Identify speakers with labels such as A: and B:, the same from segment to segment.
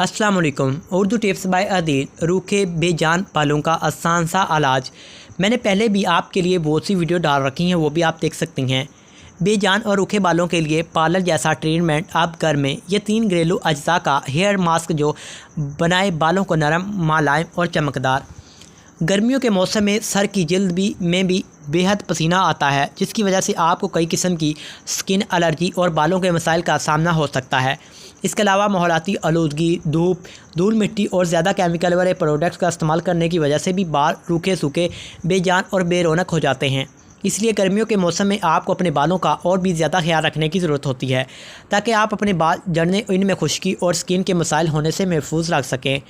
A: अस्सलाम वालेकुम। Urdu tips by Adil. रूखे बेजान बालों का आसान सा इलाज। मैंने पहले भी आपके लिए बहुत सी वीडियो डाल रखी हैं, वो भी आप देख सकती हैं। बेजान और रूखे बालों के लिए पार्लर जैसा ट्रीटमेंट आप घर में ये 3 घरेलू अज्जा का हेयर मास्क जो बनाए बालों को नरम, मुलायम और चमकदार। गर्मियों के मौसम में सर की जल्द में भी बेहद पसीना आता है, जिसकी वजह से आपको कई किस्म की स्किन एलर्जी और बालों के मसाइल का सामना हो सकता है। इसके अलावा माहौलाती आलूदगी, धूप, धूल मिट्टी और ज़्यादा केमिकल वाले प्रोडक्ट्स का इस्तेमाल करने की वजह से भी बाल रूखे सूखे, बेजान और बेरौनक हो जाते हैं। इसलिए गर्मियों के मौसम में आपको अपने बालों का और भी ज़्यादा ख्याल रखने की ज़रूरत होती है, ताकि आप अपने बाल झड़ने, इनमें खुश्की और स्किन के मसाइल होने से महफूज रख सकें।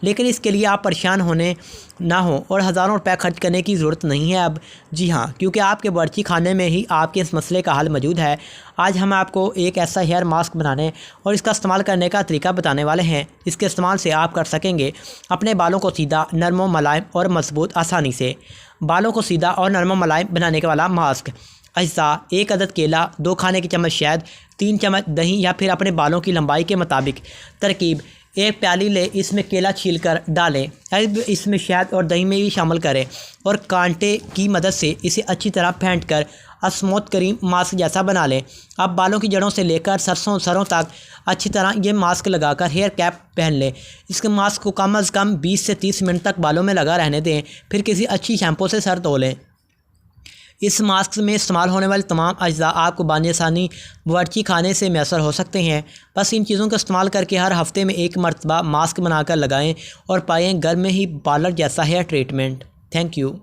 A: लेकिन इसके लिए आप परेशान होने ना हो और हज़ारों रुपये खर्च करने की ज़रूरत नहीं है अब। जी हाँ, क्योंकि आपके बावर्ची खाने में ही आपके इस मसले का हल मौजूद है। आज हम आपको एक ऐसा हेयर मास्क बनाने और इसका इस्तेमाल करने का तरीका बताने वाले हैं। इसके इस्तेमाल से आप कर सकेंगे अपने बालों को सीधा, नरम, मुलायम और मजबूत आसानी से। बालों को सीधा और नरम मुलायम बनाने के वाला मास्क। अज्जा: 1 अदद केला, 2 खाने की चम्मच शहद, 3 चम्मच दही या फिर अपने बालों की लंबाई के मुताबिक। तरकीब: 1 प्याली ले, इसमें केला छीलकर डालें, अब इसमें शहद और दही में भी शामिल करें और कांटे की मदद से इसे अच्छी तरह फेंट कर स्मूथ क्रीम मास्क जैसा बना लें। अब बालों की जड़ों से लेकर सरों तक अच्छी तरह ये मास्क लगाकर हेयर कैप पहन लें। इसके मास्क को कम अज़ कम 20 से 30 मिनट तक बालों में लगा रहने दें, फिर किसी अच्छी शैम्पू से सर धो लें। इस मास्क में इस्तेमाल होने वाले तमाम अज्जा आपको बानिसानी बावर्ची खाने से मैसर हो सकते हैं। बस इन चीज़ों का इस्तेमाल करके हर हफ्ते में 1 मरतबा मास्क बनाकर लगाएं और पाएँ घर में ही पार्लर जैसा हेयर ट्रीटमेंट। Thank you.